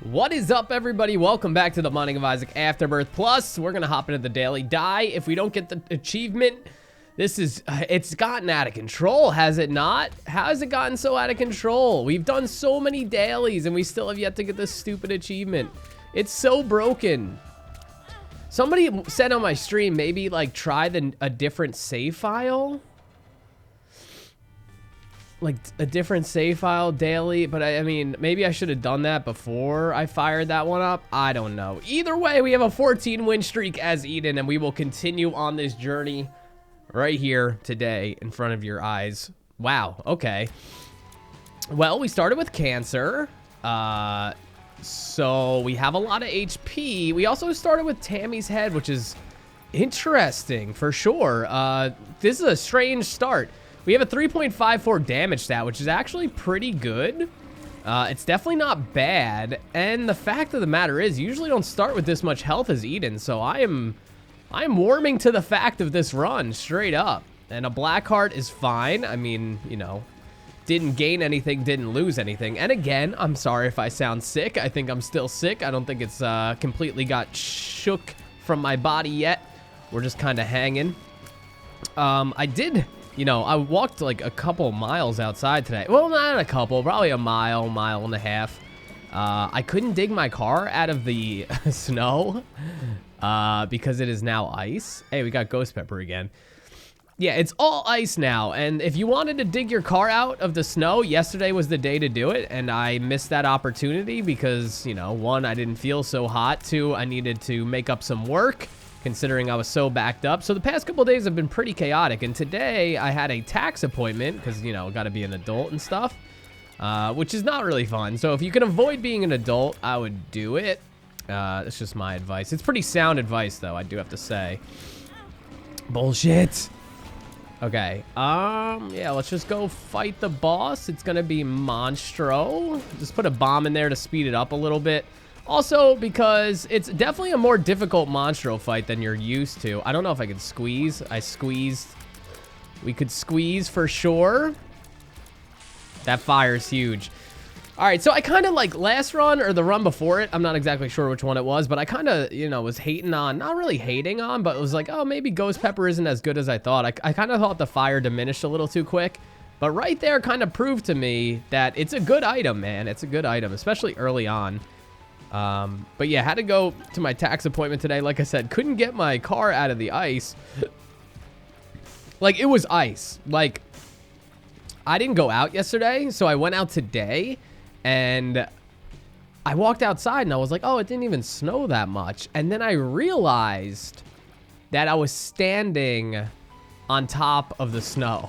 What is up, everybody? Welcome back to the Binding of Isaac Afterbirth. Plus, we're gonna hop into the daily die. If we don't get the achievement, this is it's gotten out of control, has it not? How has it gotten so out of control? We've done so many dailies and we still have yet to get this stupid achievement. It's so broken. Somebody said on my stream, maybe like try a different save file. Like a different save file daily, but I mean, maybe I should have done that before I fired that one up. I don't know. Either way, we have a 14 win streak as Eden, and we will continue on this journey right here today in front of your eyes. Wow. Okay. Well, we started with cancer. So we have a lot of HP. We also started with Tammy's head, which is interesting for sure. This is a strange start. We have a 3.54 damage stat, which is actually pretty good. It's definitely not bad. And the fact of the matter is, you usually don't start with this much health as Eden. So I am warming to the fact of this run, straight up. And a black heart is fine. I mean, you know, didn't gain anything, didn't lose anything. And again, I'm sorry if I sound sick. I think I'm still sick. I don't think it's completely got shook from my body yet. We're just kind of hanging. You know, I walked like a couple miles outside today. Well, not a couple, probably a mile and a half. I couldn't dig my car out of the snow because it is now ice. Hey, we got Ghost Pepper again. Yeah, it's all ice now. And if you wanted to dig your car out of the snow, yesterday was the day to do it. And I missed that opportunity because, you know, one, I didn't feel so hot. Two, I needed to make up some work, considering I was so backed up. So the past couple days have been pretty chaotic. And today I had a tax appointment because, you know, got to be an adult and stuff, which is not really fun. So if you can avoid being an adult, I would do it. That's just my advice. It's pretty sound advice, though, I do have to say. Bullshit. Okay. Yeah, let's just go fight the boss. It's going to be Monstro. Just put a bomb in there to speed it up a little bit. Also, because it's definitely a more difficult Monstro fight than you're used to. I don't know if I could squeeze. I squeezed. We could squeeze for sure. That fire's huge. All right, so I kind of like last run or the run before it. I'm not exactly sure which one it was, but I kind of, you know, was hating on, not really hating on, but it was like, oh, maybe Ghost Pepper isn't as good as I thought. I kind of thought the fire diminished a little too quick. But right there kind of proved to me that it's a good item, man. It's a good item, especially early on. But yeah, had to go to my tax appointment today. Like I said, couldn't get my car out of the ice. Like, it was ice. Like, I didn't go out yesterday, so I went out today, and I walked outside, and I was like, oh, it didn't even snow that much. And then I realized that I was standing on top of the snow.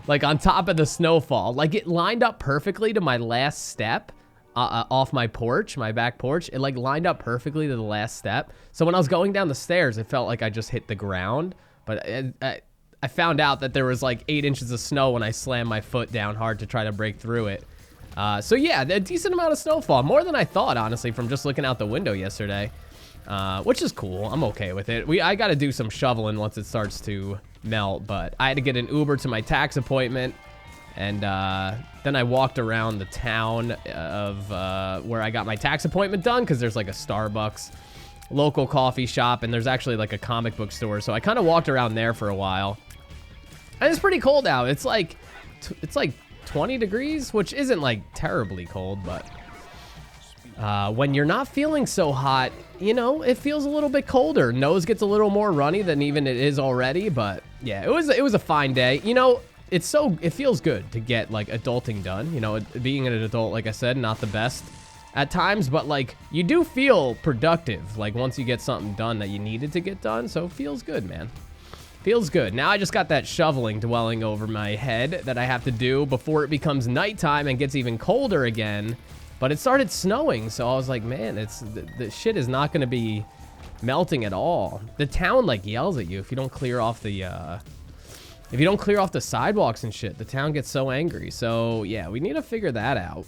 Like, on top of the snowfall. Like, it lined up perfectly to my last step. Off my porch, my back porch. It like lined up perfectly to the last step. So when I was going down the stairs, it felt like I just hit the ground. But I found out that there was like 8 inches of snow when I slammed my foot down hard to try to break through it. So yeah, a decent amount of snowfall. More than I thought, honestly, from just looking out the window yesterday. Which is cool. I'm okay with it. I got to do some shoveling once it starts to melt. But I had to get an Uber to my tax appointment. And then I walked around the town of where I got my tax appointment done, because there's like a Starbucks, local coffee shop, and there's actually like a comic book store. So I kind of walked around there for a while. And it's pretty cold out. It's like 20 degrees, which isn't like terribly cold, but when you're not feeling so hot, you know, it feels a little bit colder. Nose gets a little more runny than even it is already. But yeah, it was a fine day. You know, it feels good to get like adulting done. You know, being an adult, like I said, not the best at times, but like you do feel productive like once you get something done that you needed to get done. So it feels good, man. Feels good. Now I just got that shoveling dwelling over my head that I have to do before it becomes nighttime and gets even colder again. But it started snowing, so I was like, man, the shit is not going to be melting at all. The town like yells at you if you don't clear off the if you don't clear off the sidewalks and shit. The town gets so angry. So, yeah, we need to figure that out.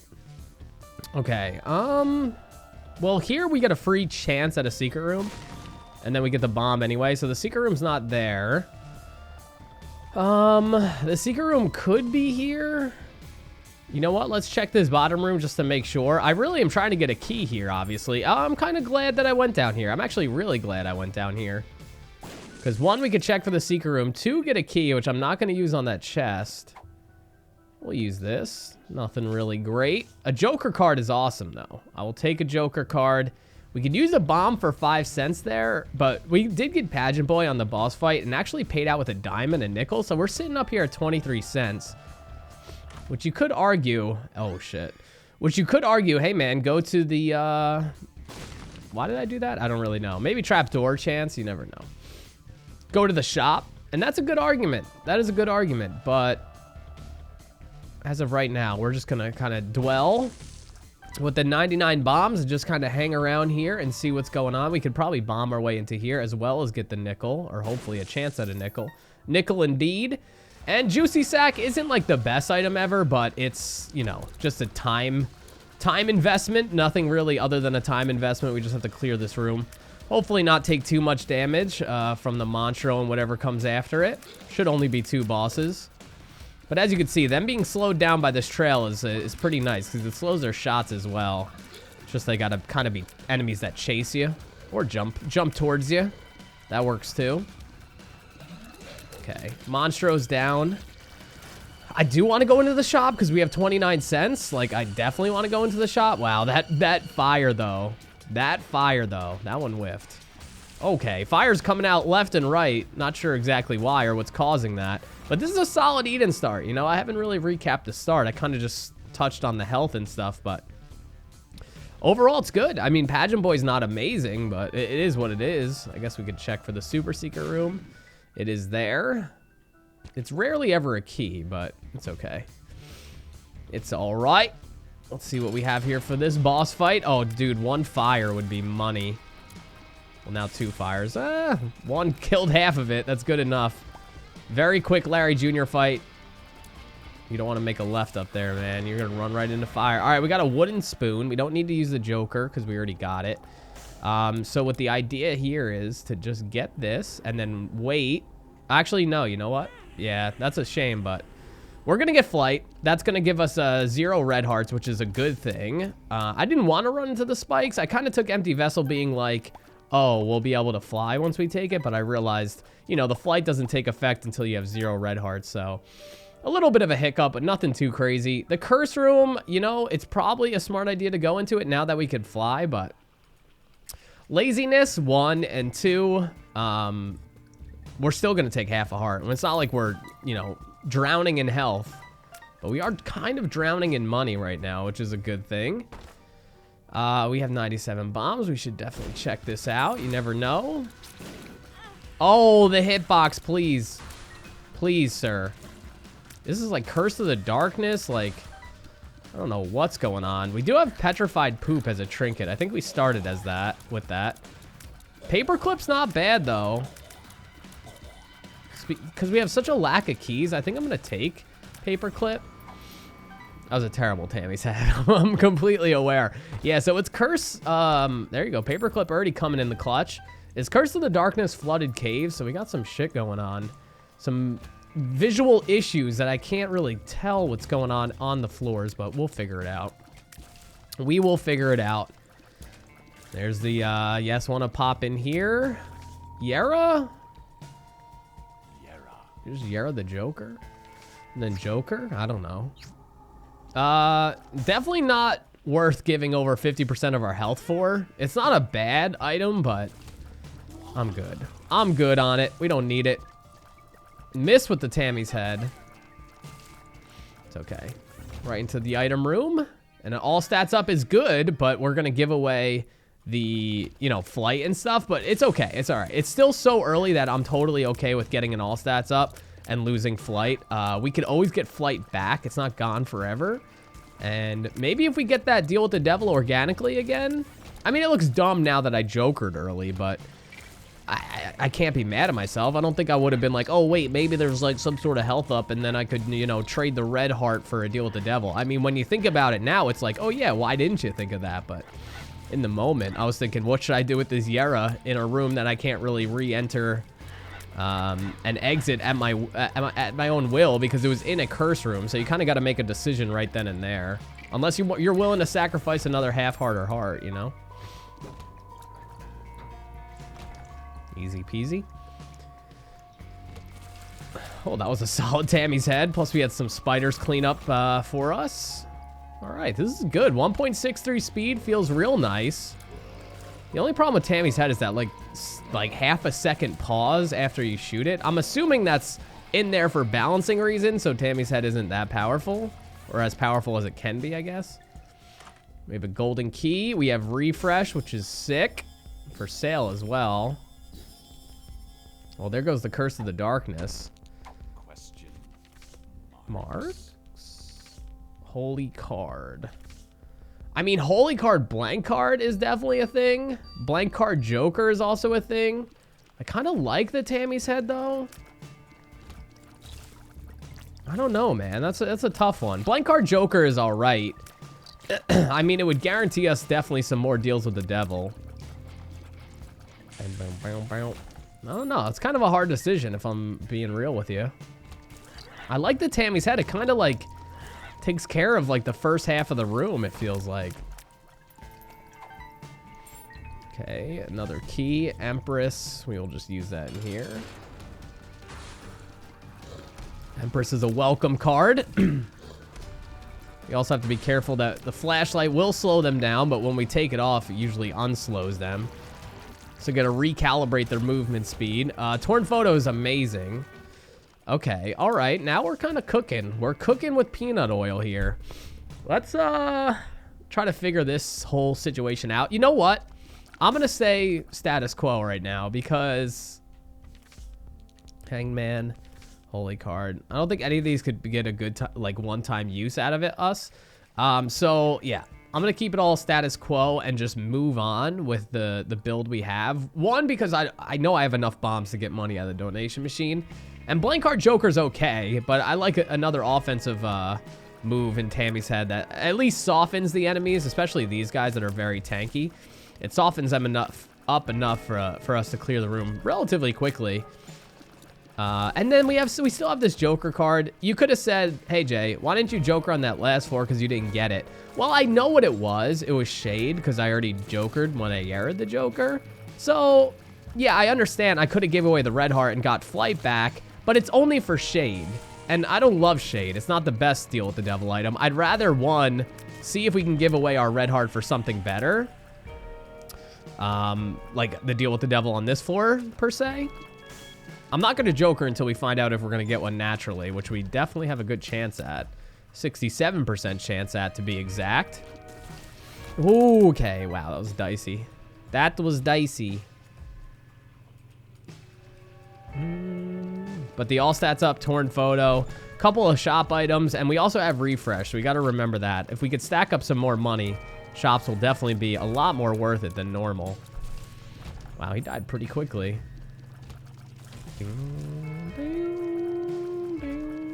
Okay, well, here we get a free chance at a secret room. And then we get the bomb anyway. So the secret room's not there. The secret room could be here. You know what? Let's check this bottom room just to make sure. I really am trying to get a key here, obviously. I'm kind of glad that I went down here. I'm actually really glad I went down here. Because 1, we could check for the secret room. 2, get a key, which I'm not going to use on that chest. We'll use this. Nothing really great. A Joker card is awesome, though. I will take a Joker card. We could use a bomb for 5 cents there, but we did get Pageant Boy on the boss fight and actually paid out with a dime and a nickel. So we're sitting up here at 23 cents. Which you could argue, oh shit. Which you could argue, hey man, go to the, why did I do that? I don't really know. Maybe trapdoor chance, you never know. Go to the shop, and that's a good argument. That is a good argument, but as of right now, we're just gonna kind of dwell with the 99 bombs and just kind of hang around here and see what's going on. We could probably bomb our way into here as well as get the nickel, or hopefully a chance at a nickel. Nickel indeed. And Juicy Sack isn't like the best item ever, but it's, you know, just a time investment. Nothing really other than a time investment. We just have to clear this room. Hopefully not take too much damage from the Monstro and whatever comes after it. Should only be 2 bosses. But as you can see, them being slowed down by this trail is pretty nice because it slows their shots as well. It's just they gotta kind of be enemies that chase you or jump towards you. That works too. Okay, Monstro's down. I do want to go into the shop because we have 29 cents. Like, I definitely want to go into the shop. Wow, that fire, though. That one whiffed. Okay, fire's coming out left and right. Not sure exactly why or what's causing that. But this is a solid Eden start. You know, I haven't really recapped the start. I kind of just touched on the health and stuff, but overall, it's good. I mean, Pageant Boy's not amazing, but it is what it is. I guess we could check for the super secret room. It is there. It's rarely ever a key, but it's okay. It's all right. Let's see what we have here for this boss fight. Oh, dude, 1 fire would be money. Well, now 2 fires. 1 killed half of it. That's good enough. Very quick Larry Jr. fight. You don't want to make a left up there, man. You're going to run right into fire. All right, we got a wooden spoon. We don't need to use the Joker because we already got it. So what the idea here is to just get this and then wait. Actually, no, you know what? Yeah, that's a shame, but we're going to get flight. That's going to give us 0 red hearts, which is a good thing. I didn't want to run into the spikes. I kind of took Empty Vessel being like, oh, we'll be able to fly once we take it, but I realized, you know, the flight doesn't take effect until you have 0 red hearts, so a little bit of a hiccup, but nothing too crazy. The curse room, you know, it's probably a smart idea to go into it now that we could fly, but laziness, 1, and 2, we're still going to take half a heart. And it's not like we're, you know, drowning in health, but we are kind of drowning in money right now, which is a good thing. We have 97 bombs. We should definitely check this out. You never know. Oh, the hitbox, please. Please, sir. This is like Curse of the Darkness. Like, I don't know what's going on. We do have Petrified Poop as a trinket. I think we started as that, with that. Paperclip's not bad, though. Because we have such a lack of keys, I think I'm going to take Paperclip. That was a terrible Tammy's head. I'm completely aware. Yeah, so it's Curse. There you go. Paperclip already coming in the clutch. It's Curse of the Darkness Flooded Caves, so we got some shit going on. Some visual issues that I can't really tell what's going on the floors, but we'll figure it out. We will figure it out. There's the, yes, want to pop in here. Yara? Here's Yara the Joker. And then Joker? I don't know. Definitely not worth giving over 50% of our health for. It's not a bad item, but I'm good. I'm good on it. We don't need it. Miss with the Tammy's head. It's okay. Right into the item room. And all stats up is good, but we're going to give away the, you know, flight and stuff, but it's okay. It's all right. It's still so early that I'm totally okay with getting an all stats up and losing flight. We could always get flight back. It's not gone forever. And maybe if we get that deal with the devil organically again. I mean, it looks dumb now that I jokered early, but I can't be mad at myself. I don't think I would have been like, oh, wait, maybe there's like some sort of health up and then I could, you know, trade the red heart for a deal with the devil. I mean, when you think about it now, it's like, oh, yeah, why didn't you think of that? But in the moment, I was thinking, what should I do with this Yara in a room that I can't really re-enter and exit at my own will because it was in a curse room. So you kind of got to make a decision right then and there. Unless you're willing to sacrifice another half heart or heart, you know? Easy peasy. Oh, that was a solid Tammy's head. Plus, we had some spiders clean up for us. All right, this is good. 1.63 speed feels real nice. The only problem with Tammy's head is that, like half a second pause after you shoot it. I'm assuming that's in there for balancing reasons, so Tammy's head isn't that powerful. Or as powerful as it can be, I guess. We have a golden key. We have refresh, which is sick. For sale as well. Well, there goes the Curse of the Darkness. Question marks? Holy card. I mean, holy card, blank card is definitely a thing. Blank card Joker is also a thing. I kind of like the Tammy's head, though. I don't know, man. That's a tough one. Blank card Joker is all right. I mean, it would guarantee us definitely some more deals with the devil. I don't know. It's kind of a hard decision if I'm being real with you. I like the Tammy's head. It kind of like takes care of like the first half of the room, it feels like. Okay, another key. Empress. We will just use that in here. Empress is a welcome card. We also have to be careful that the flashlight will slow them down, but when we take it off, it usually unslows them. So gotta recalibrate their movement speed. Torn Photo is amazing. Okay, all right. Now we're kind of cooking. We're cooking with peanut oil here. Let's try to figure this whole situation out. You know what? I'm gonna say status quo right now because Hangman, holy card. I don't think any of these could get a good like one-time use out of it. So yeah. I'm going to keep it all status quo and just move on with the build we have. One, because I know I have enough bombs to get money out of the donation machine. And blank card Joker's okay, but I like another offensive move in Tammy's head that at least softens the enemies, especially these guys that are very tanky. It softens them enough for us to clear the room relatively quickly. And then we still have this Joker card. You could have said, hey, Jay, why didn't you Joker on that last floor because you didn't get it? Well, I know what it was. It was Shade because I already Jokered when I aired the Joker. So, yeah, I understand. I could have given away the red heart and got flight back, but it's only for Shade. And I don't love Shade. It's not the best deal with the devil item. I'd rather, one, see if we can give away our red heart for something better. Like the deal with the devil on this floor, per se. I'm not going to Joker until we find out if we're going to get one naturally, which we definitely have a good chance at. 67% chance at, to be exact. Ooh, okay, wow, that was dicey. That was dicey. But the all stats up, Torn Photo, couple of shop items, and we also have refresh, so we got to remember that. If we could stack up some more money, shops will definitely be a lot more worth it than normal. Wow, he died pretty quickly.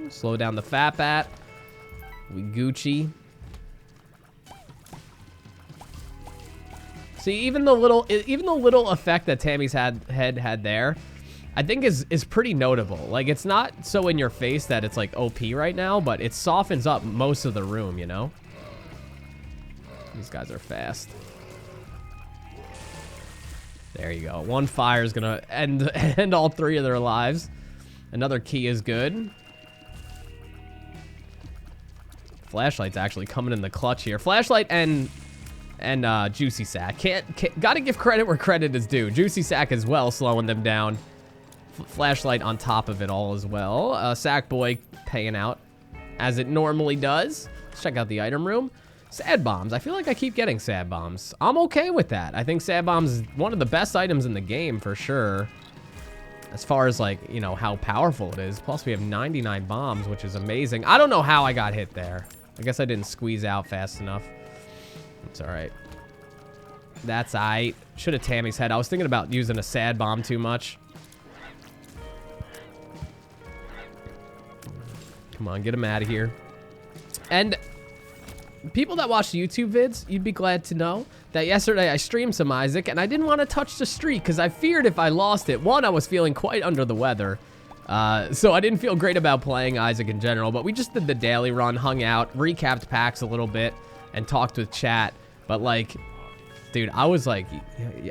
Slow down the fat bat. We Gucci. See, even the little effect that Tammy's head had there, I think is pretty notable. Like, it's not so in your face that it's like OP right now, but it softens up most of the room, you know? These guys are fast. There you go. One fire is gonna end all three of their lives. Another key is good. Flashlight's actually coming in the clutch here. Flashlight and Juicy Sack. Gotta give credit where credit is due. Juicy Sack as well, slowing them down. Flashlight on top of it all as well. Sackboy paying out as it normally does. Let's check out the item room. Sad bombs. I feel like I keep getting sad bombs. I'm okay with that. I think sad bombs is one of the best items in the game for sure. As far as like, you know, how powerful it is. Plus we have 99 bombs, which is amazing. I don't know how I got hit there. I guess I didn't squeeze out fast enough. It's all right. That's aight. Should have Tammy's head. I was thinking about using a sad bomb too much. Come on, get him out of here. And people that watch YouTube vids, you'd be glad to know that yesterday I streamed some Isaac, and I didn't want to touch the streak because I feared if I lost it, one, I was feeling quite under the weather. So I didn't feel great about playing Isaac in general, but we just did the daily run, hung out, recapped packs a little bit, and talked with chat. But like, dude, I was like,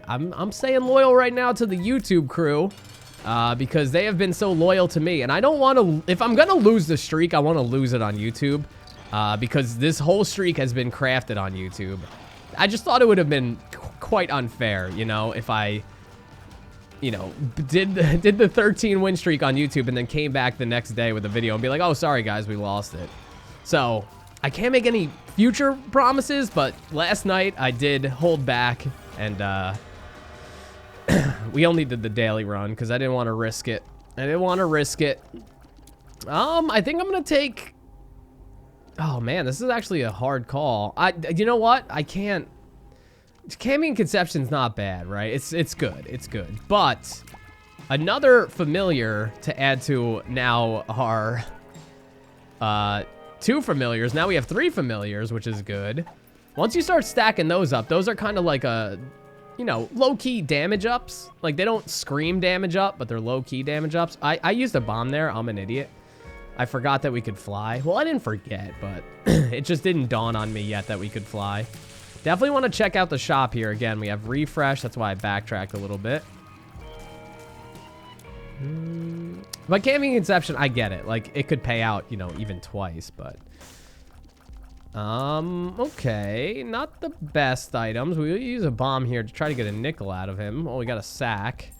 I'm staying loyal right now to the YouTube crew, because they have been so loyal to me, and I don't want to, if I'm gonna lose the streak, I want to lose it on YouTube, because this whole streak has been crafted on YouTube. I just thought it would have been quite unfair, you know, if I, you know, did the 13 win streak on YouTube and then came back the next day with a video and be like, oh, sorry guys, we lost it. So I can't make any future promises, but last night I did hold back, and we only did the daily run because I didn't want to risk it. I think I'm gonna take, oh man, this is actually a hard call. You know what, I can't. Cambion Conception's not bad, right? It's good. But another familiar to add to now our 2 familiars. Now we have 3 familiars, which is good. Once you start stacking those up, those are kind of like a, you know, low-key damage ups. Like, they don't scream damage up, but they're low-key damage ups. I used a bomb there. I'm an idiot. I forgot that we could fly. Well, I didn't forget, but it just didn't dawn on me yet that we could fly. Definitely want to check out the shop here. Again, we have refresh. That's why I backtracked a little bit. But Cambion Conception, I get it. Like, it could pay out, you know, even twice, but... okay. Not the best items. We'll use a bomb here to try to get a nickel out of him. Oh, we got a sack,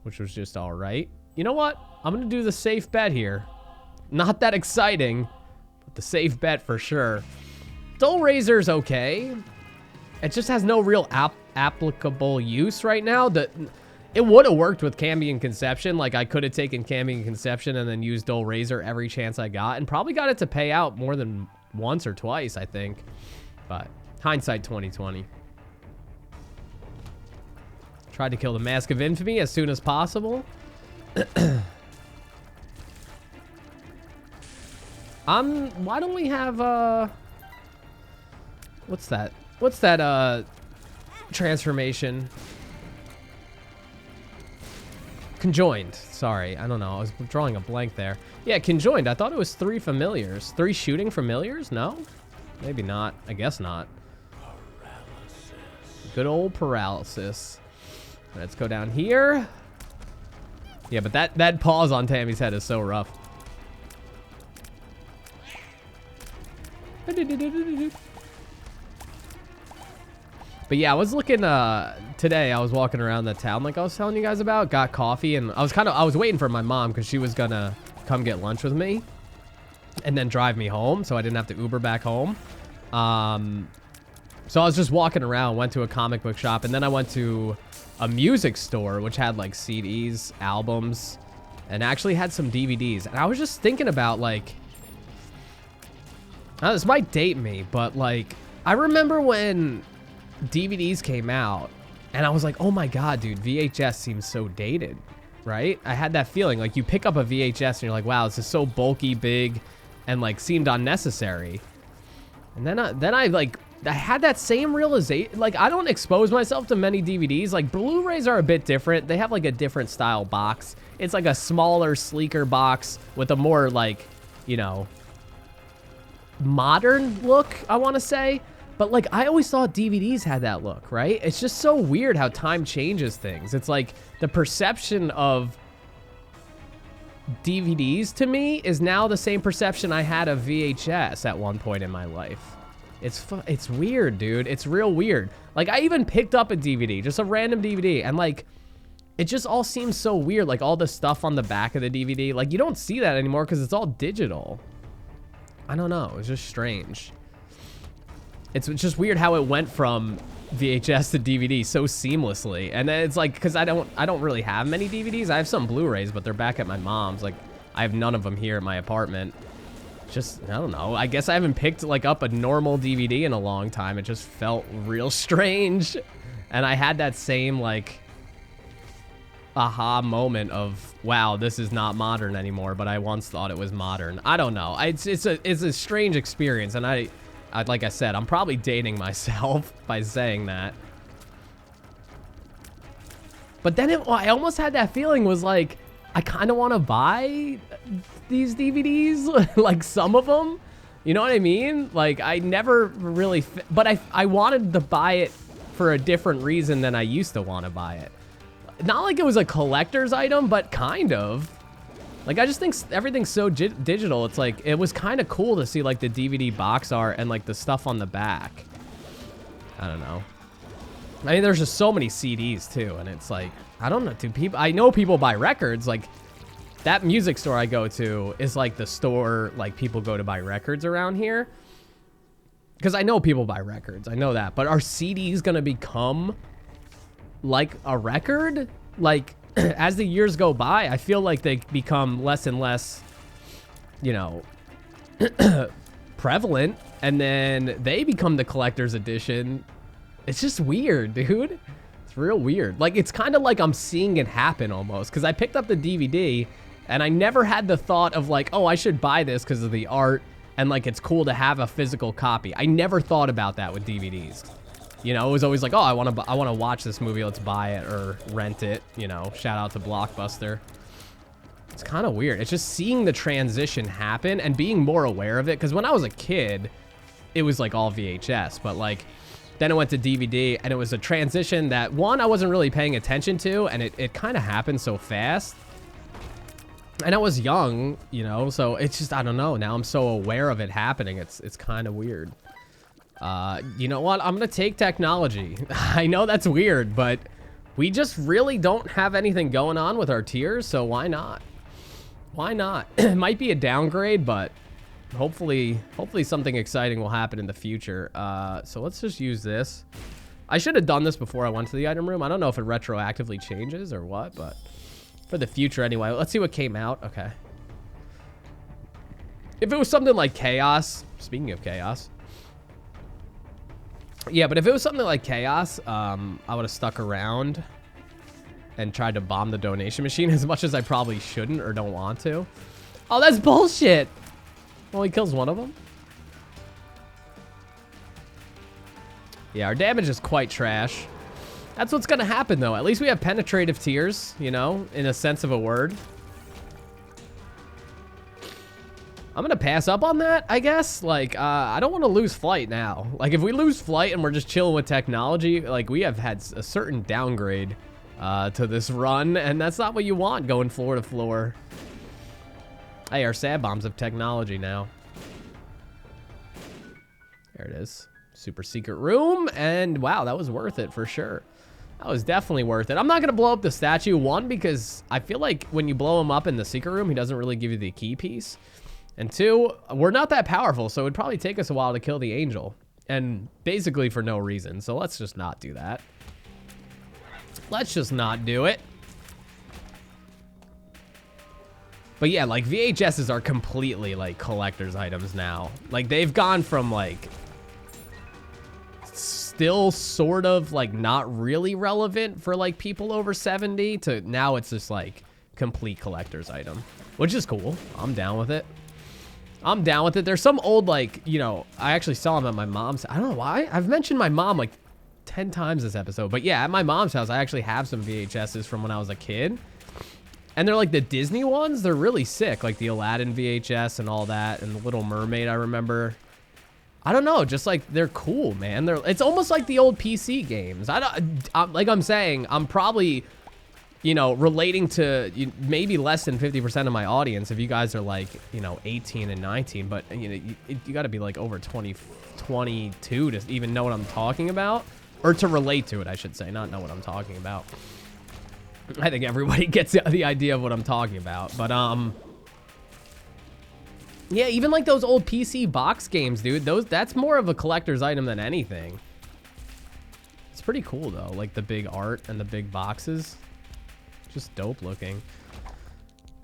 which was just all right. You know what? I'm going to do the safe bet here. Not that exciting, but the safe bet for sure. Dull Razor's okay. It just has no real applicable use right now. It would have worked with Cambion Conception. Like, I could have taken Cambion Conception and then used Dull Razor every chance I got, and probably got it to pay out more than once or twice, I think. But hindsight 2020. Tried to kill the Mask of Infamy as soon as possible. Why don't we have what's that transformation? Conjoined. Sorry, I don't know. I was drawing a blank there. Yeah, conjoined. I thought it was 3 familiars. 3 shooting familiars? No? Maybe not. I guess not. Paralysis. Good old paralysis. Let's go down here. Yeah, but that pause on Tammy's head is so rough. But yeah, I was looking, today I was walking around the town like I was telling you guys about, got coffee, and I was waiting for my mom because she was gonna come get lunch with me and then drive me home so I didn't have to Uber back home. So I was just walking around, went to a comic book shop, and then I went to a music store which had like CDs, albums, and actually had some DVDs. And I was just thinking about like, now this might date me, but like, I remember when DVDs came out and I was like, oh my god, dude, VHS seems so dated, right? I had that feeling. Like, you pick up a VHS and you're like, wow, this is so bulky, big, and like seemed unnecessary. And then I had that same realization. Like, I don't expose myself to many DVDs. Like, Blu-rays are a bit different. They have like a different style box. It's like a smaller, sleeker box with a more like, you know, modern look, I want to say. But like, I always thought DVDs had that look, right? It's just so weird how time changes things. It's like the perception of DVDs to me is now the same perception I had of VHS at one point in my life. It's weird, dude. It's real weird. Like, I even picked up a DVD, just a random DVD, and like, it just all seems so weird. Like, all the stuff on the back of the DVD, like, you don't see that anymore because it's all digital. I don't know. It's just strange. It's just weird how it went from VHS to DVD so seamlessly. And then it's like, because I don't really have many DVDs. I have some Blu-rays, but they're back at my mom's. Like, I have none of them here at my apartment. Just, I don't know. I guess I haven't picked like up a normal DVD in a long time. It just felt real strange. And I had that same like aha moment of, wow, this is not modern anymore, but I once thought it was modern. I don't know. It's a strange experience, and Like I said, I'm probably dating myself by saying that. But then I almost had that feeling was like, I kind of want to buy these DVDs, like some of them. You know what I mean? Like, I never really, but I wanted to buy it for a different reason than I used to want to buy it. Not like it was a collector's item, but kind of. Like, I just think everything's so digital. It's like, it was kind of cool to see, like, the DVD box art and, like, the stuff on the back. I don't know. I mean, there's just so many CDs, too. And it's like, I don't know. I know people buy records. Like, that music store I go to is, like, the store, like, people go to buy records around here. Because I know people buy records. I know that. But are CDs going to become, like, a record? Like, as the years go by, I feel like they become less and less, you know, prevalent, and then they become the collector's edition. It's just weird, dude. It's real weird. Like, it's kind of like I'm seeing it happen almost, because I picked up the DVD, and I never had the thought of like, oh, I should buy this because of the art, and like, it's cool to have a physical copy. I never thought about that with DVDs. You know, it was always like, oh, I want to watch this movie. Let's buy it or rent it. You know, shout out to Blockbuster. It's kind of weird. It's just seeing the transition happen and being more aware of it. Because when I was a kid, it was like all VHS. But like, then it went to DVD, and it was a transition that, one, I wasn't really paying attention to. And it kind of happened so fast. And I was young, you know, so it's just, I don't know. Now I'm so aware of it happening. It's kind of weird. You know what? I'm gonna take technology. I know that's weird, but we just really don't have anything going on with our tiers, so why not? Why not? It might be a downgrade, but hopefully something exciting will happen in the future. So let's just use this. I should have done this before I went to the item room. I don't know if it retroactively changes or what, but for the future anyway. Let's see what came out. Okay. If it was something like Chaos, speaking of Chaos, yeah, but if it was something like Chaos, I would have stuck around and tried to bomb the donation machine as much as I probably shouldn't or don't want to. Oh, that's bullshit. Well, he kills one of them. Yeah, our damage is quite trash. That's what's going to happen, though. At least we have penetrative tiers, you know, in a sense of a word. I'm going to pass up on that, I guess. Like, I don't want to lose flight now. Like, if we lose flight and we're just chilling with technology, like, we have had a certain downgrade to this run, and that's not what you want going floor to floor. Hey, our sad bombs have technology now. There it is. Super secret room, and wow, that was worth it for sure. That was definitely worth it. I'm not going to blow up the statue, one, because I feel like when you blow him up in the secret room, he doesn't really give you the key piece. And two, we're not that powerful, so it would probably take us a while to kill the angel. And basically for no reason, so let's just not do that. Let's just not do it. But yeah, like, VHSs are completely, like, collector's items now. Like, they've gone from, like, still sort of, like, not really relevant for, like, people over 70 to now it's just, like, complete collector's item. Which is cool. I'm down with it. I'm down with it. There's some old, like, you know, I actually saw them at my mom's. I don't know why. I've mentioned my mom, like, 10 times this episode. But yeah, at my mom's house, I actually have some VHSs from when I was a kid. And they're, like, the Disney ones. They're really sick. Like, the Aladdin VHS and all that. And the Little Mermaid, I remember. I don't know. Just, like, they're cool, man. It's almost like the old PC games. Like I'm saying, I'm probably, you know, relating to maybe less than 50% of my audience if you guys are like, you know, 18 and 19, but you know, you got to be like over 20, 22 to even know what I'm talking about, or to relate to it, I should say, not know what I'm talking about. I think everybody gets the idea of what I'm talking about, but yeah, even like those old PC box games, dude, that's more of a collector's item than anything. It's pretty cool though, like the big art and the big boxes. Just dope looking.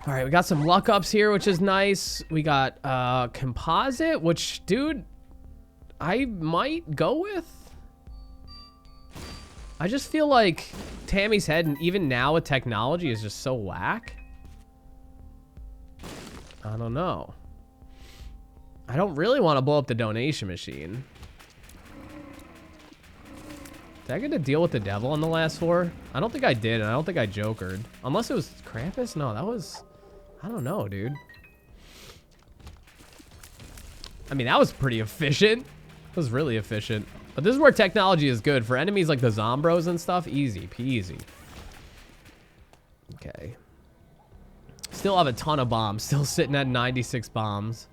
All right, we got some luck ups here, which is nice. We got composite, which, dude, I might go with. I just feel like Tammy's head, and even now with technology, is just so whack. I don't know. I don't really want to blow up the donation machine. Did I get to deal with the devil on the last floor? I don't think I did, and I don't think I jokered. Unless it was Krampus? No, that was... I don't know, dude. I mean, that was pretty efficient. It was really efficient. But this is where technology is good. For enemies like the Zombros and stuff, easy peasy. Okay. Still have a ton of bombs. Still sitting at 96 bombs.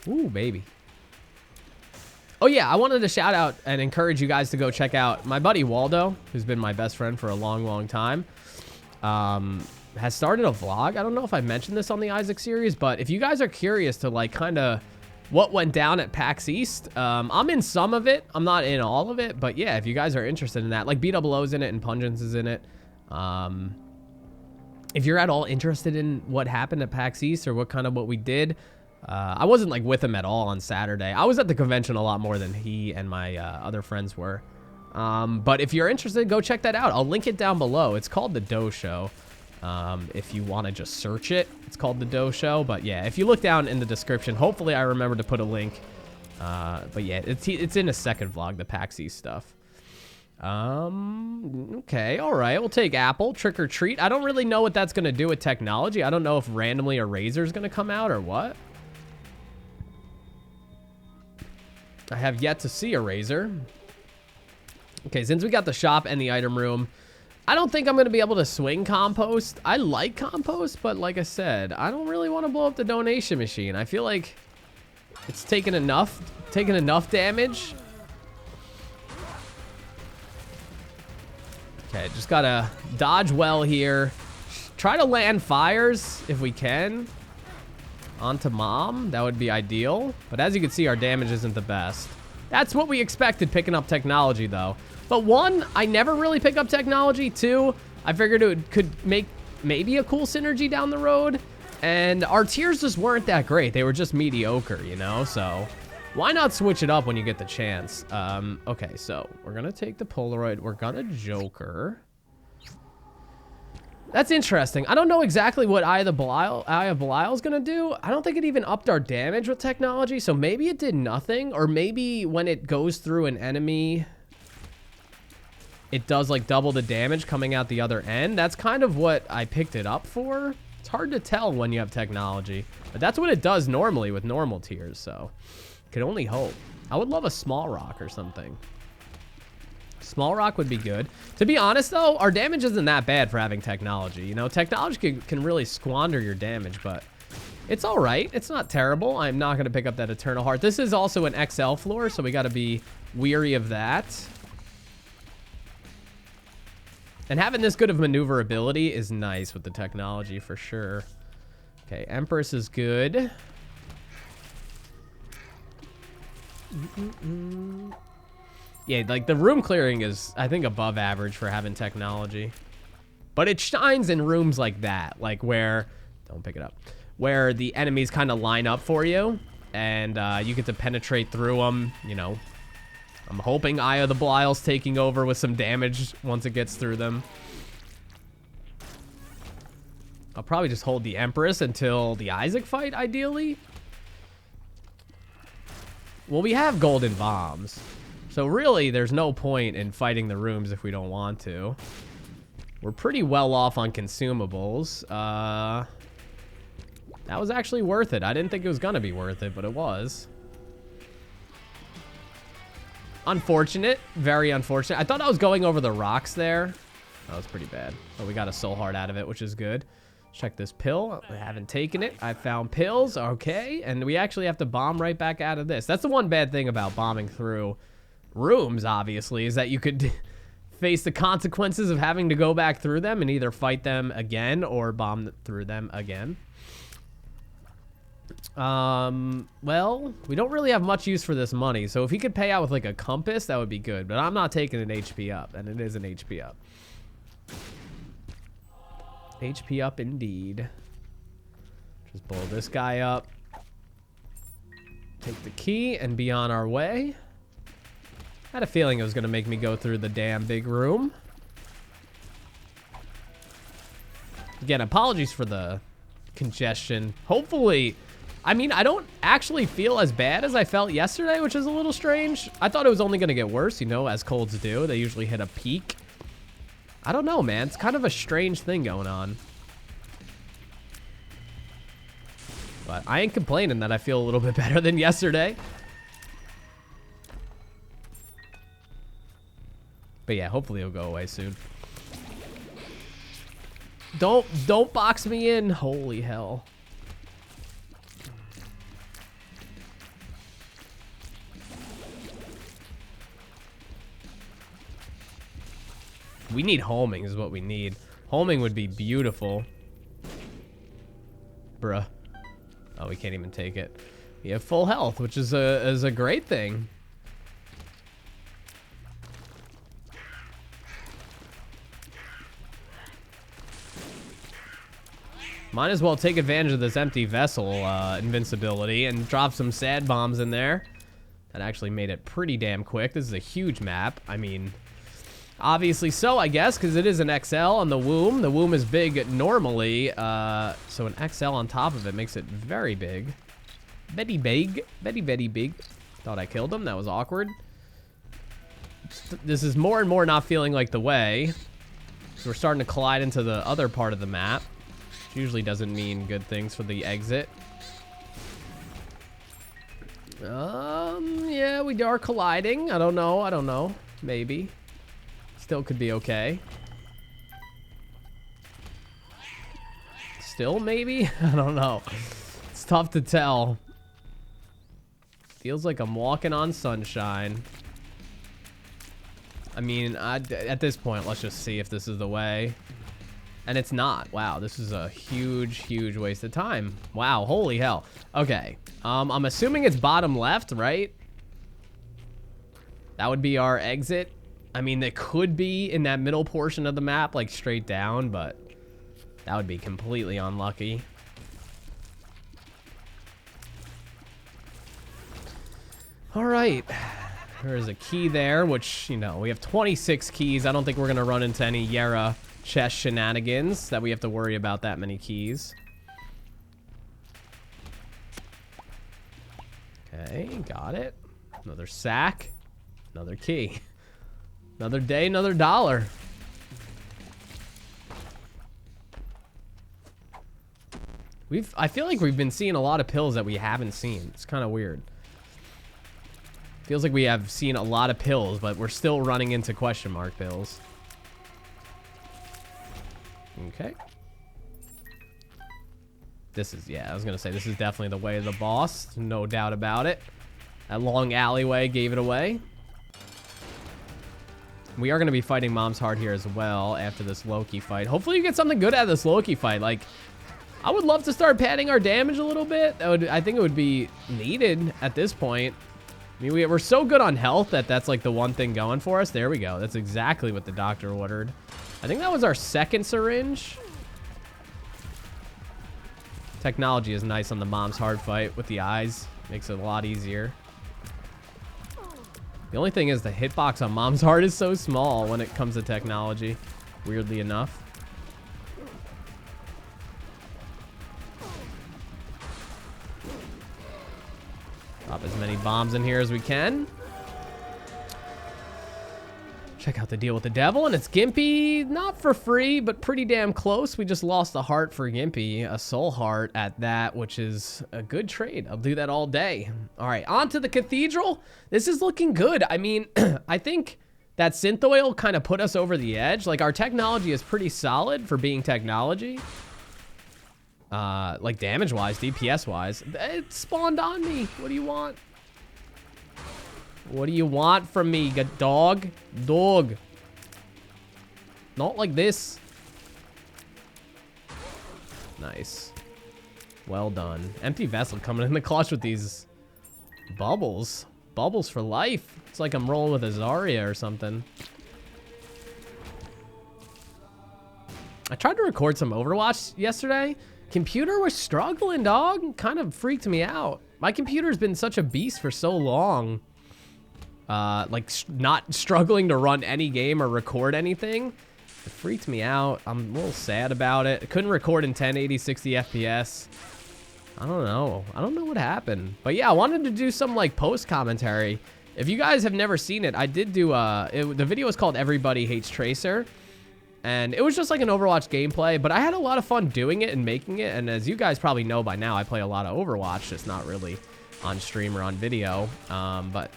Ooh, baby. Oh, yeah, I wanted to shout out and encourage you guys to go check out my buddy Waldo, who's been my best friend for a long, long time. Has started a vlog. I don't know if I mentioned this on the Isaac series, but if you guys are curious to, like, kind of what went down at PAX East, I'm in some of it. I'm not in all of it, but yeah, if you guys are interested in that, like, B00's in it and Pungence is in it. If you're at all interested in what happened at PAX East or what we did, I wasn't like with him at all on Saturday. I was at the convention a lot more than he and my other friends were. But if you're interested, go check that out. I'll link it down below. It's called The Dough Show. If you want to just search it, it's called The Dough Show. But yeah, if you look down in the description, hopefully I remember to put a link. But yeah, it's in a second vlog, the PAX East stuff. Okay, all right, we'll take Apple, Trick or Treat. I don't really know what that's going to do with technology. I don't know if randomly a razor is going to come out or what. I have yet to see a razor. Okay, since we got the shop and the item room, I don't think I'm going to be able to swing compost. I like compost, but like I said, I don't really want to blow up the donation machine. I feel like it's taken enough damage. Okay, just got to dodge well here. Try to land fires if we can. Onto Mom, that would be ideal. But as you can see, our damage isn't the best. That's what we expected picking up technology, though. But one, I never really pick up technology. Two, I figured it could make maybe a cool synergy down the road. And our tiers just weren't that great. They were just mediocre, you know? So why not switch it up when you get the chance? Okay, so we're going to take the Polaroid. We're going to Joker. That's interesting. I don't know exactly what Eye of Belial is going to do. I don't think it even upped our damage with technology, so maybe it did nothing. Or maybe when it goes through an enemy, it does like double the damage coming out the other end. That's kind of what I picked it up for. It's hard to tell when you have technology, but that's what it does normally with normal tiers, so could only hope. I would love a small rock or something. Small rock would be good. To be honest, though, our damage isn't that bad for having technology. You know, technology can really squander your damage, but it's all right. It's not terrible. I'm not going to pick up that Eternal Heart. This is also an XL floor, so we got to be weary of that. And having this good of maneuverability is nice with the technology for sure. Okay, Empress is good. Yeah, like the room clearing is, I think, above average for having technology. But it shines in rooms like that, like where, don't pick it up, where the enemies kind of line up for you and you get to penetrate through them, you know. I'm hoping Eye of the Belial's taking over with some damage once it gets through them. I'll probably just hold the Empress until the Isaac fight, ideally. Well, we have golden bombs. So really, there's no point in fighting the rooms if we don't want to. We're pretty well off on consumables. That was actually worth it. I didn't think it was going to be worth it, but it was. Unfortunate. Very unfortunate. I thought I was going over the rocks there. That was pretty bad. But we got a soul heart out of it, which is good. Check this pill. I haven't taken it. I found pills. Okay. And we actually have to bomb right back out of this. That's the one bad thing about bombing through rooms, obviously, is that you could face the consequences of having to go back through them and either fight them again or bomb through them again. Well, we don't really have much use for this money, so if he could pay out with like a compass, that would be good, but I'm not taking an HP up, and it is an HP up. HP up indeed. Just blow this guy up. Take the key and be on our way. I had a feeling it was going to make me go through the damn big room. Again, apologies for the congestion. Hopefully, I mean, I don't actually feel as bad as I felt yesterday, which is a little strange. I thought it was only going to get worse, you know, as colds do. They usually hit a peak. I don't know, man. It's kind of a strange thing going on. But I ain't complaining that I feel a little bit better than yesterday. But yeah, hopefully it'll go away soon. Don't box me in. Holy hell. We need homing is what we need. Homing would be beautiful. Bruh. Oh, we can't even take it. We have full health, which is a great thing. Might as well take advantage of this empty vessel invincibility and drop some sad bombs in there. That actually made it pretty damn quick. This is a huge map. I mean, obviously so, I guess, because it is an XL on the womb. The womb is big normally, so an XL on top of it makes it very big. Very big. Very, very big. Thought I killed him. That was awkward. This is more and more not feeling like the way. So we're starting to collide into the other part of the map. Which usually doesn't mean good things for the exit. Yeah, we are colliding. I don't know. Maybe. Still could be okay. Still, maybe? I don't know. It's tough to tell. Feels like I'm walking on sunshine. I mean, at this point, let's just see if this is the way. And it's not. Wow, this is a huge, huge waste of time. Wow, holy hell. Okay. I'm assuming it's bottom left, right? That would be our exit. I mean, it could be in that middle portion of the map, like straight down, but that would be completely unlucky. All right. There is a key there, which, you know, we have 26 keys. I don't think we're going to run into any Yara chest shenanigans that we have to worry about that many keys. Okay, got it. Another sack. Another key. Another day, another dollar. I feel like we've been seeing a lot of pills that we haven't seen. It's kind of weird. Feels like we have seen a lot of pills, but we're still running into question mark pills. Okay. This is, yeah, I was going to say, this is definitely the way of the boss. No doubt about it. That long alleyway gave it away. We are going to be fighting Mom's Heart here as well after this Loki fight. Hopefully you get something good out of this Loki fight. Like, I would love to start padding our damage a little bit. I think it would be needed at this point. I mean, we're so good on health that that's like the one thing going for us. There we go. That's exactly what the doctor ordered. I think that was our second syringe. Technology is nice on the Mom's Heart fight with the eyes. Makes it a lot easier. The only thing is the hitbox on Mom's Heart is so small when it comes to technology, weirdly enough. Drop as many bombs in here as we can. Check out the deal with the devil, and it's Gimpy, not for free, but pretty damn close. We just lost a heart for Gimpy, a soul heart at that, which is a good trade. I'll do that all day. All right, on to the cathedral. This is looking good. I mean, I think that synth oil kind of put us over the edge. Like, our technology is pretty solid for being technology. Like damage-wise, DPS-wise. It spawned on me. What do you want? What do you want from me, dog? Dog. Not like this. Nice. Well done. Empty vessel coming in the clutch with these bubbles. Bubbles for life. It's like I'm rolling with a Zarya or something. I tried to record some Overwatch yesterday. Computer was struggling, dog. Kind of freaked me out. My computer's been such a beast for so long. Like, not struggling to run any game or record anything. It freaked me out. I'm a little sad about it. I couldn't record in 1080, 60 FPS. I don't know. I don't know what happened. But yeah, I wanted to do some like post commentary. If you guys have never seen it, I did do the video was called Everybody Hates Tracer. And it was just like an Overwatch gameplay, but I had a lot of fun doing it and making it. And as you guys probably know by now, I play a lot of Overwatch, just not really on stream or on video. But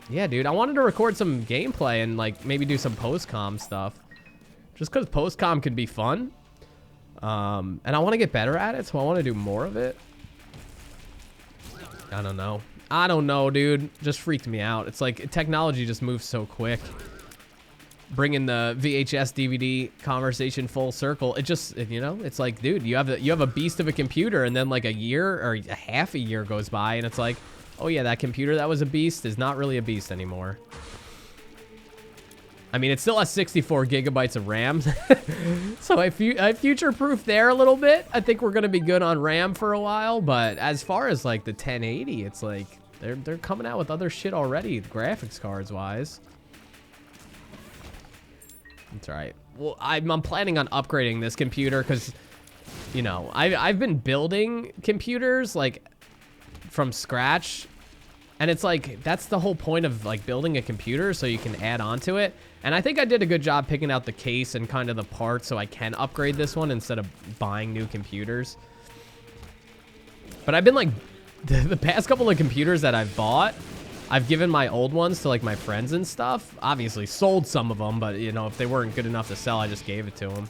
yeah, dude, I wanted to record some gameplay and like maybe do some post-com stuff. Just because post-com could be fun. And I want to get better at it, so I want to do more of it. I don't know. I don't know, dude. Just freaked me out. It's like technology just moves so quick. Bringing the VHS DVD conversation full circle. It just, you know, it's like, dude, you have a beast of a computer, and then like a year or a half a year goes by, and it's like, oh yeah, that computer that was a beast is not really a beast anymore. I mean, it still has 64 gigabytes of RAM. So I future-proof there a little bit. I think we're going to be good on RAM for a while. But as far as like the 1080, it's like they're coming out with other shit already, graphics cards-wise. That's right. Well, I'm planning on upgrading this computer because, you know, I've been building computers like from scratch. And it's like, that's the whole point of like building a computer, so you can add on to it. And I think I did a good job picking out the case and kind of the parts so I can upgrade this one instead of buying new computers. But I've been like, the past couple of computers that I've bought, I've given my old ones to like my friends and stuff. Obviously sold some of them, but you know, if they weren't good enough to sell, I just gave it to them.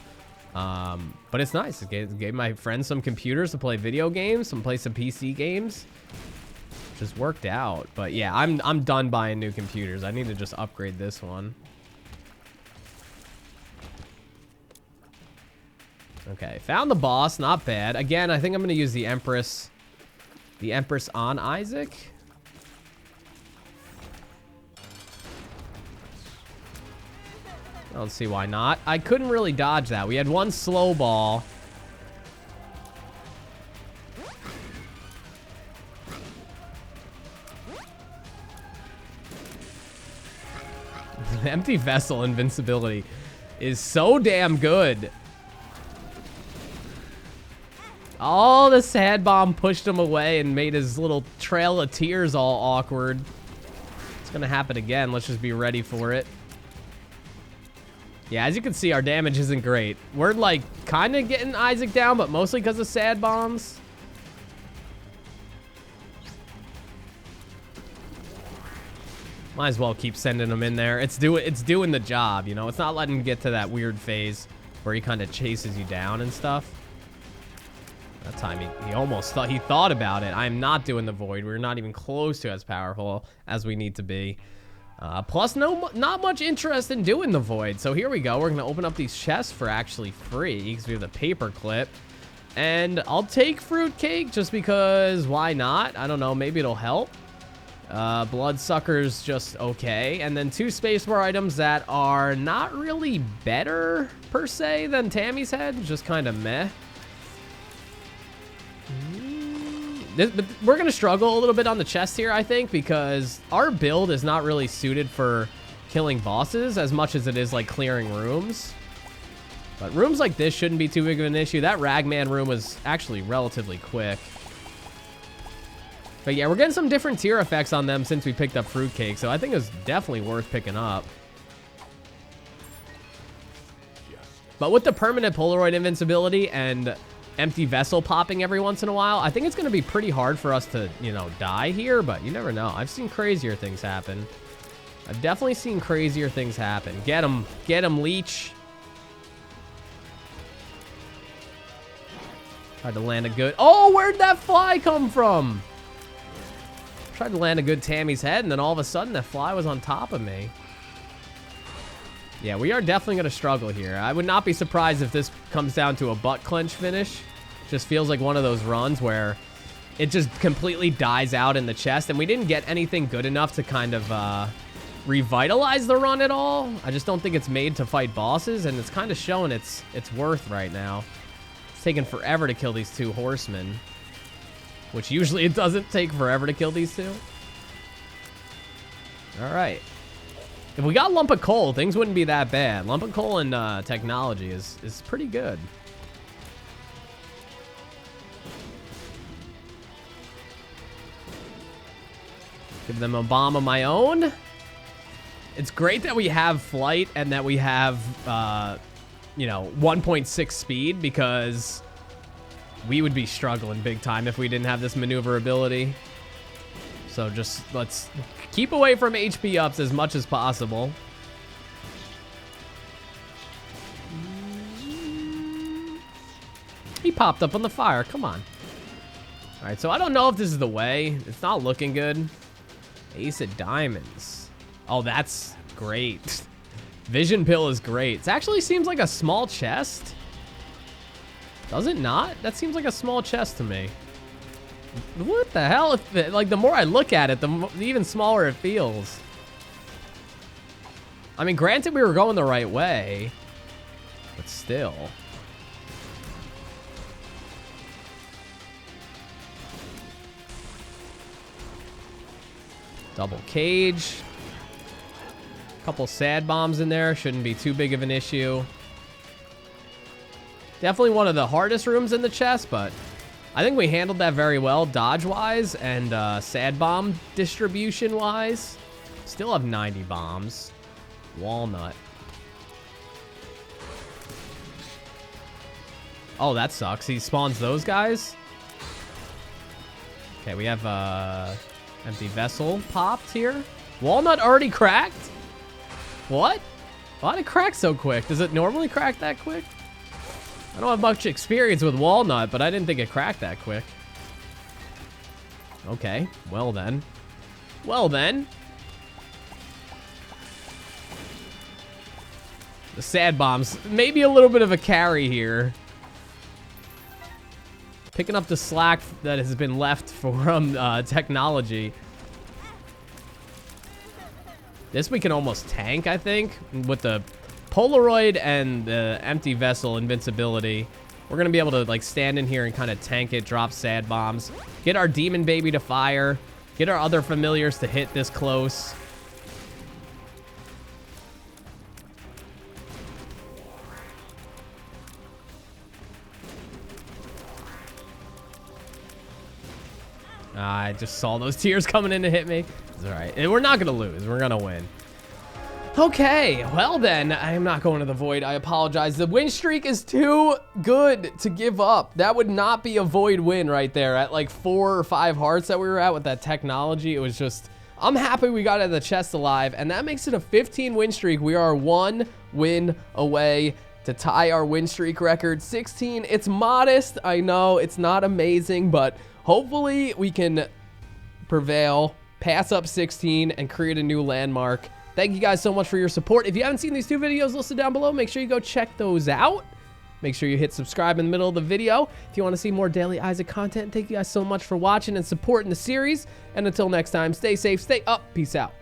But it's nice. It gave my friends some computers to play video games, play some PC games. Just worked out. But yeah, I'm done buying new computers. I need to just upgrade this one. Okay, found the boss. Not bad. Again, I think I'm going to use the Empress on Isaac. I don't see why not. I couldn't really dodge that. We had one slow ball. Empty vessel invincibility is so damn good. Oh, the sad bomb pushed him away and made his little trail of tears all awkward. It's gonna happen again. Let's just be ready for it. Yeah, as you can see, our damage isn't great. We're like kind of getting Isaac down, but mostly because of sad bombs. Might as well keep sending him in there. It's doing the job, you know? It's not letting him get to that weird phase where he kind of chases you down and stuff. That time he almost thought, he thought about it. I'm not doing the void. We're not even close to as powerful as we need to be. Plus, not much interest in doing the void. So here we go. We're going to open up these chests for actually free because we have the paper clip. And I'll take fruitcake just because why not? I don't know. Maybe it'll help. Bloodsucker's just okay. And then 2 spacebar items that are not really better, per se, than Tammy's head. Just kind of meh. But we're going to struggle a little bit on the chest here, I think, because our build is not really suited for killing bosses as much as it is, like, clearing rooms. But rooms like this shouldn't be too big of an issue. That Ragman room was actually relatively quick. But yeah, we're getting some different tier effects on them since we picked up fruitcake, so I think it's definitely worth picking up. But with the permanent Polaroid invincibility and empty vessel popping every once in a while, I think it's going to be pretty hard for us to, you know, die here, but you never know. I've seen crazier things happen. I've definitely seen crazier things happen. Get him, Leech. Tried to land a good... Oh, where'd that fly come from? Tried to land a good Tammy's head, and then all of a sudden, that fly was on top of me. Yeah, we are definitely going to struggle here. I would not be surprised if this comes down to a butt clench finish. Just feels like one of those runs where it just completely dies out in the chest, and we didn't get anything good enough to kind of revitalize the run at all. I just don't think it's made to fight bosses, and it's kind of showing its worth right now. It's taken forever to kill these 2 horsemen. Which usually it doesn't take forever to kill these 2. Alright. If we got Lump of Coal, things wouldn't be that bad. Lump of Coal and technology is pretty good. Give them a bomb of my own. It's great that we have flight and that we have, you know, 1.6 speed, because we would be struggling big time if we didn't have this maneuverability. So just let's keep away from HP ups as much as possible. He popped up on the fire. Come on. All right, so I don't know if this is the way. It's not looking good. Ace of diamonds. Oh, that's great. Vision pill is great. It actually seems like a small chest. Does it not? That seems like a small chest to me. What the hell? Like, the more I look at it, the even smaller it feels. I mean, granted, we were going the right way, but still. Double cage. Couple sad bombs in there. Shouldn't be too big of an issue. Definitely one of the hardest rooms in the chest, but I think we handled that very well, dodge-wise and sad bomb distribution-wise. Still have 90 bombs. Walnut. Oh, that sucks. He spawns those guys. Okay, we have empty vessel popped here. Walnut already cracked? What? Why did it crack so quick? Does it normally crack that quick? I don't have much experience with walnut, but I didn't think it cracked that quick. Okay, well then. Well then. The sad bombs. Maybe a little bit of a carry here. Picking up the slack that has been left from technology. This we can almost tank, I think, with the Polaroid and the empty vessel invincibility. We're going to be able to, like, stand in here and kind of tank it, drop sad bombs, get our demon baby to fire, get our other familiars to hit this close. I just saw those tears coming in to hit me. It's all right. We're not going to lose. We're going to win. Okay, well then, I am not going to the void. I apologize. The win streak is too good to give up. That would not be a void win right there at like 4 or 5 hearts that we were at with that technology. It was just, I'm happy we got out of the chest alive, and that makes it a 15 win streak. We are 1 win away to tie our win streak record. 16, it's modest. I know it's not amazing, but hopefully we can prevail, pass up 16, and create a new landmark. Thank you guys so much for your support. If you haven't seen these 2 videos listed down below, make sure you go check those out. Make sure you hit subscribe in the middle of the video if you want to see more daily Isaac content. Thank you guys so much for watching and supporting the series. And until next time, stay safe, stay up. Peace out.